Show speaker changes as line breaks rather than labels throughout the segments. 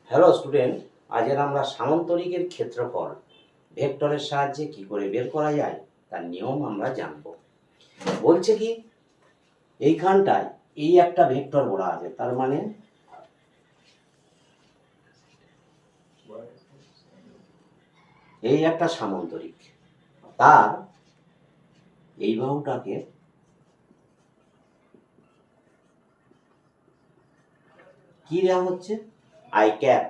Hello student, আজের আমরা সামান্তরিকের ক্ষেত্রফল ভেক্টরের সাহায্যে কি করে বের করা যায় তার নিয়ম আমরা জানব। বলছে কি এইখানটায় এই একটা ভেক্টর বলা আছে, তার মানে এই একটা সামান্তরিক, তার এই বাহুটাকে কি দেওয়া হচ্ছে, I cap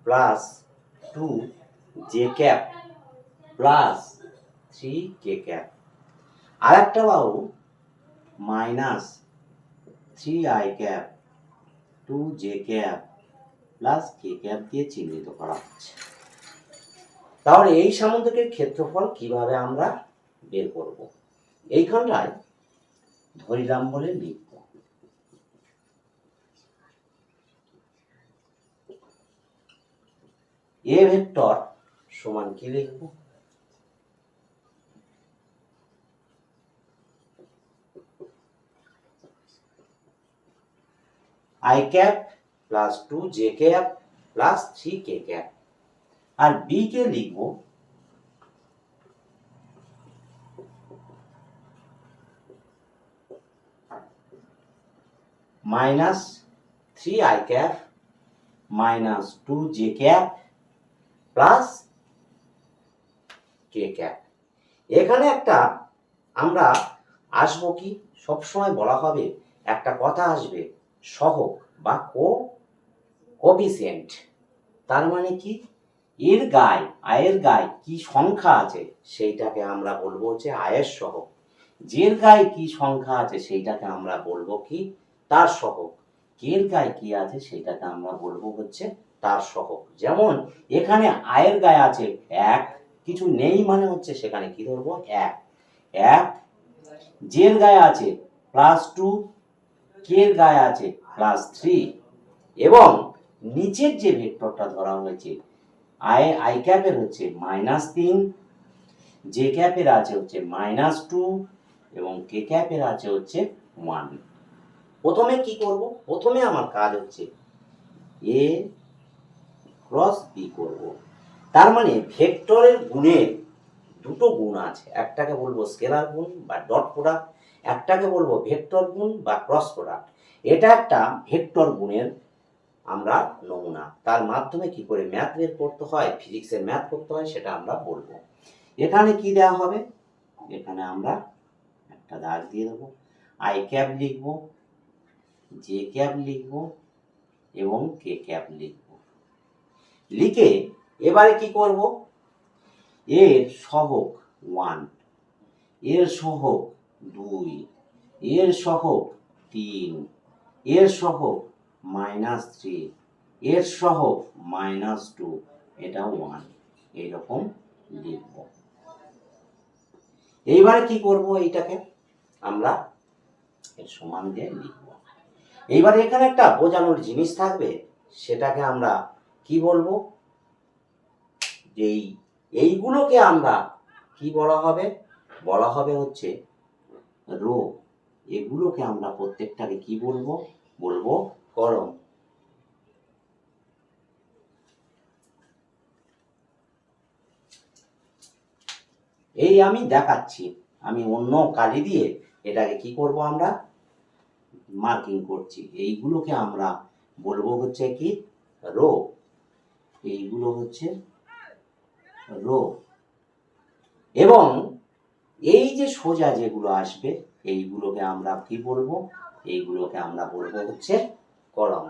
plus 2 j cap plus 3 k cap, আর একটা বাহু minus 3i cap 2 j cap plus k cap দিয়ে চিহ্নিত করা হচ্ছে। তাহলে এই সামান্তরিকের ক্ষেত্রফল কিভাবে আমরা বের করব, এইখানটায় ধরিলাম বলে লিখব। এ ভেক্টর সমান কি লিখব, i cap plus 2 j cap plus 3 k cap, আর বি কে লিখব minus 3i cap minus 2 j cap plus k cap. এখানে একটা আমরা আসবো কি, সবসময় বলা হবে একটা কথা আসবে সহগ বা কোএফিসিয়েন্ট, তার মানে কি এর গায়ে আয়ের গায়ে কি সংখ্যা আছে সেইটাকে আমরা বলবো হচ্ছে আয়ের সহগ, যের গায়ে কি সংখ্যা আছে সেইটাকে আমরা বলবো কি তার সহগ, কের গায়ে কি আছে সেইটাকে আমরা বলবো হচ্ছে তার সহগ। যেমন এখানে আয়ের গায়ে আছে 1, কিছু নেই মানে হচ্ছে সেখানে কি ধরবো 1, যের গায়ে আছে +2, কের গায়ে আছে +3, এবং নিচের যে ভেক্টরটা ধরা হয়েছে আই ক্যাপের হচ্ছে -3, জে ক্যাপের আছে হচ্ছে -2 এবং কে ক্যাপের আছে হচ্ছে 1। প্রথমে কি করব, প্রথমে আমার কাজ হচ্ছে এ ক্রস বি করব। তার মানে ভেক্টরের গুণের দুটো গুণ আছে, একটাকে বলবো স্কেলার গুণ বা ডট প্রোডাক্ট, একটাকে বলবো ভেক্টর গুণ বা ক্রস প্রোডাক্ট। এটা একটা ভেক্টর গুণের আমরা নমুনা, তার মাধ্যমে কি করে ম্যাথ বের করতে হয়, ফিজিক্সের ম্যাথ করতে হয় সেটা আমরা বলবো। এখানে কি দেওয়া হবে, এখানে আমরা একটা দাগ দিয়ে দেবো, আই ক্যাপ লিখবো, জে ক্যাপ লিখবো এবং কে ক্যাপ লিখবো। লিখে এবারে কি করব, এর সহগ 1, এর সহগ 2, এর সহগ 3, এর সহগ -3, এর সহগ -2, এটা 1, এইরকম লিখব। এইবারে কি করব, এইটাকে আমরা এর সমান দিয়ে লিখব। এইবারে এখানে একটা বোঝানোর জিনিস থাকবে, সেটাকে আমরা কি বলবো, যে এইগুলোকে আমরা কি বলা হবে, বলা হবে হচ্ছে রো, এগুলোকে আমরা প্রত্যেকটাকে কি বলবো, বলবো কলম। এই আমি দেখাচ্ছি, আমি অন্য কালি দিয়ে এটাকে কি করব, আমরা মার্কিং করছি। এইগুলোকে আমরা বলবো হচ্ছে কি রো, এইগুলো হচ্ছে রো, এবং এই যে সোজা যেগুলো আসবে এইগুলোকে আমরা কি বলবো, এইগুলোকে আমরা বলবো হচ্ছে কলাম।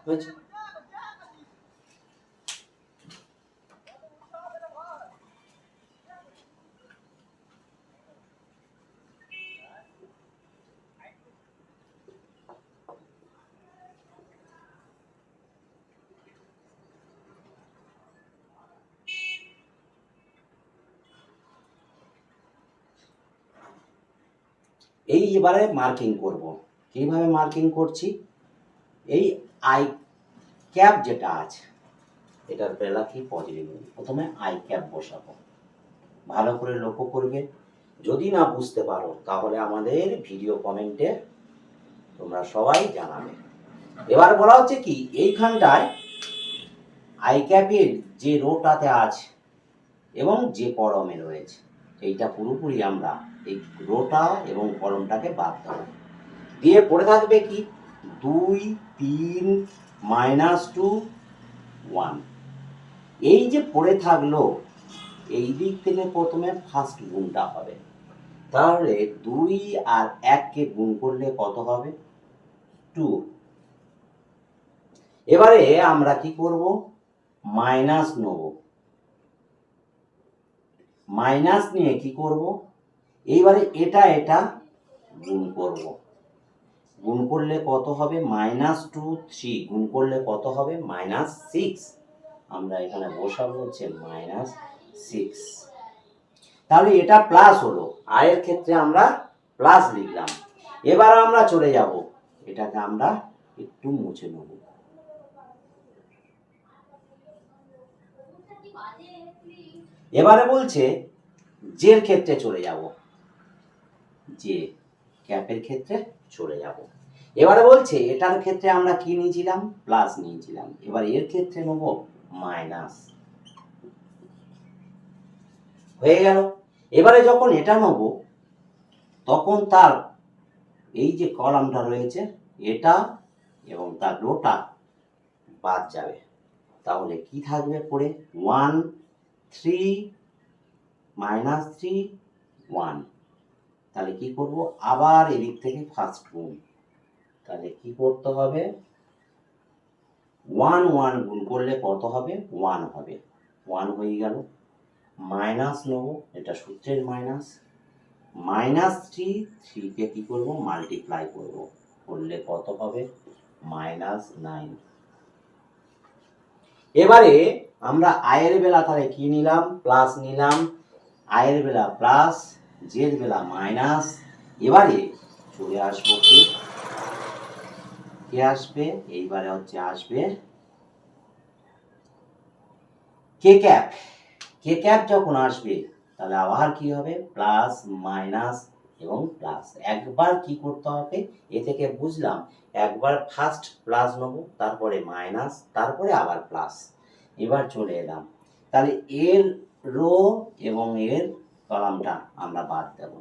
বুঝছো? এই এবারে মার্কিং করব, কিভাবে মার্কিং করছি, এই আই ক্যাপ যেটা আছে এটার বেলা কি পজিটিভ, প্রথমে আই ক্যাপ বসাবো। ভালো করে লক্ষ্য করবে, যদি না বুঝতে পারো তাহলে আমাদের ভিডিও কমেন্টে তোমরা সবাই জানাবে। এবার বলা হচ্ছে কি এইখানটায় আই ক্যাপের যে রোটাতে আছে এবং যে কলমে রয়েছে এইটা পুরোপুরি আমরা এই রোটা এবং কলমটাকে বাদ দেবো, দিয়ে পড়ে থাকবে কি 2 3 -2 1। এই যে পড়ে থাকলো এই দিক থেকে প্রথমে ফার্স্ট গুণটা হবে, তাহলে 2 আর 1কে গুণ করলে কত হবে 2। এবারে আমরা কি করব মাইনাস নেব, মাইনাস নিয়ে কি করব এইবারে এটা এটা গুণ করব, গুণ করলে কত হবে -2 3 গুণ করলে কত হবে -6। আমরা এখানে বসাবো হচ্ছে -6। তাহলে এটা প্লাস হলো, আয়ের ক্ষেত্রে আমরা প্লাস লিখলাম। এবার আমরা চলে যাব এটাকে আমরা একটু মুছে নেব। এবারে বলছে জের ক্ষেত্রে চলে যাব, যে ক্যাপের ক্ষেত্রে চলে যাব। এবারে বলছে এটার ক্ষেত্রে আমরা কি নিয়েছিলাম প্লাস নিয়েছিলাম, এবার এর ক্ষেত্রে নেব মাইনাস, হয়ে গেল। এবারে যখন এটা নেব তখন তার এই যে কলামটা রয়েছে এটা এবং তার রোটা বাদ যাবে, তাহলে কি থাকবে পড়ে 1 3 -3 1। তাহলে কি করব আবার এদিক থেকে ফার্স্ট গুণ, তাহলে কি করতে হবে 1 1 গুণ করলে কত হবে 1 হবে, 1 হয়ে গেল। মাইনাস নেব, এটা সূত্রের মাইনাস, -3 3কে কি করব মাল্টিপ্লাই করব, করলে কত হবে -9। এবারে আমরা আয়ের বেলা তাহলে কি নিলাম প্লাস নিলাম, আয়ের বেলা প্লাস, জের বেলা মাইনাস। এবারে চলে আসবো কি আসবে এইবারে হচ্ছে আসবে কে ক্যাপ। কে ক্যাপ যখন আসবে তাহলে আবার কি হবে প্লাস মাইনাস এবং প্লাস। একবার কি করতে হবে এ থেকে বুঝলাম, একবার ফার্স্ট প্লাস নেবো তারপরে মাইনাস তারপরে আবার প্লাস। এবার চলে এলাম, তাহলে এর রো এবং এর কলামটা আমরা বাদ দেব,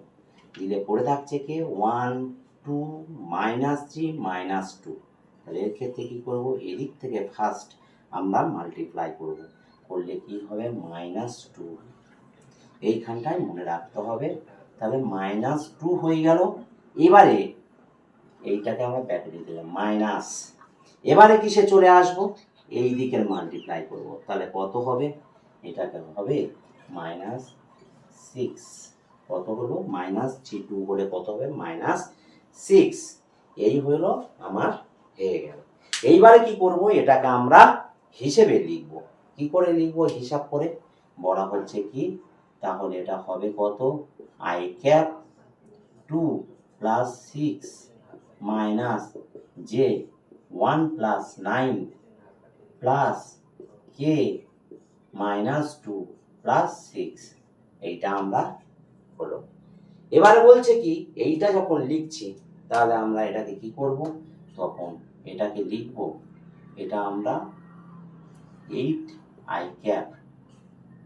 দিলে পড়ে থাকছে কি 1 2 -3 -2। তাহলে এর ক্ষেত্রে কি করব এদিক থেকে ফার্স্ট আমরা মাল্টিপ্লাই করব, করলে কি হবে -2। এইখানটায় মনে রাখতে হবে, তাহলে -2 হয়ে গেল। এবারে এইটাকে আমরা ব্যাকে দিলাম মাইনাস, এবারে কিসে চলে আসব এই দিকের মাল্টিপ্লাই করব, তাহলে কত হবে এটাকে হবে -6। কত হলো -2 হলে কত হবে -6। এই হলো আমার হয়ে গেল। এইবারে কি করব এটাকে আমরা হিসেবে লিখব, কি করে লিখব হিসাব করে বলা হচ্ছে কি, তাহলে এটা হবে কত I cap 2 + 6 minus J 1 + 9 plus কে -2 + 6। এইটা আমরা হলো। এবারে বলছে কি এইটা যখন লিখছি তাহলে আমরা এটাকে কি করব তখন এটাকে লিখব, এটা আমরা 8 আই ক্যাপ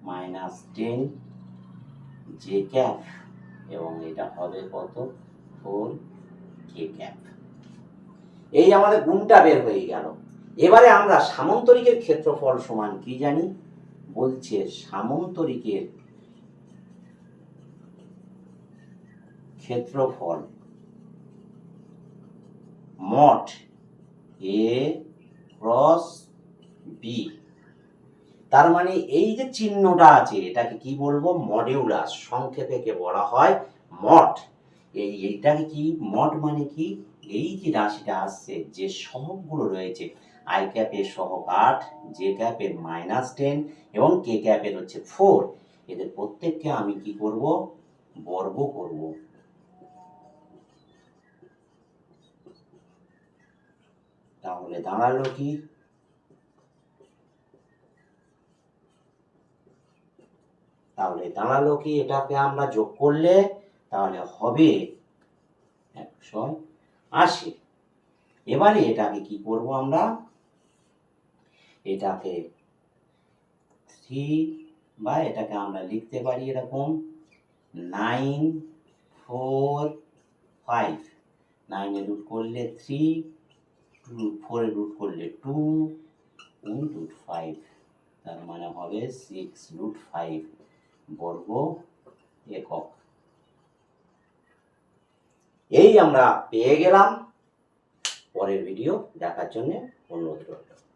-10 জে ক্যাপ এবং এটা হবে কত 4 কে ক্যাপ। এই আমাদের গুণটা বের হয়ে গেল। এবারে আমরা সামান্তরিকের ক্ষেত্রফল সমান কি জানি, বলছে সামান্তরিকের ক্ষেত্রফল মড এ ক্রস বি। তার মানে এই যে চিহ্নটা আছে এটাকে কি বলবো মডিউলাস, সংক্ষেপে কে বলা হয় মড। এইটাকে কি মড মানে কি এই যে রাশিটা আসছে যে সহগগুলো রয়েছে আই ক্যাপের সহগ 8, জে ক্যাপের -10 এবং কে ক্যাপের হচ্ছে 4, এদের প্রত্যেককে আমি কি করব বর্গ করব। তাহলে দাঁড়ালো কি এটাকে আমরা যোগ করলে তাহলে হবে 180। এবারে এটাকে কি করব আমরা, এটাকে 3 বা এটাকে আমরা লিখতে পারি এরকম 9 4 5, 9 এ রুট করলে 3, 4 এ রুট করলে 2 রুট 5, তার মানে হবে 6 রুট 5 বর্গ একক। এই আমরা পেয়ে গেলাম। পরের ভিডিও দেখার জন্য অনুরোধ রইল।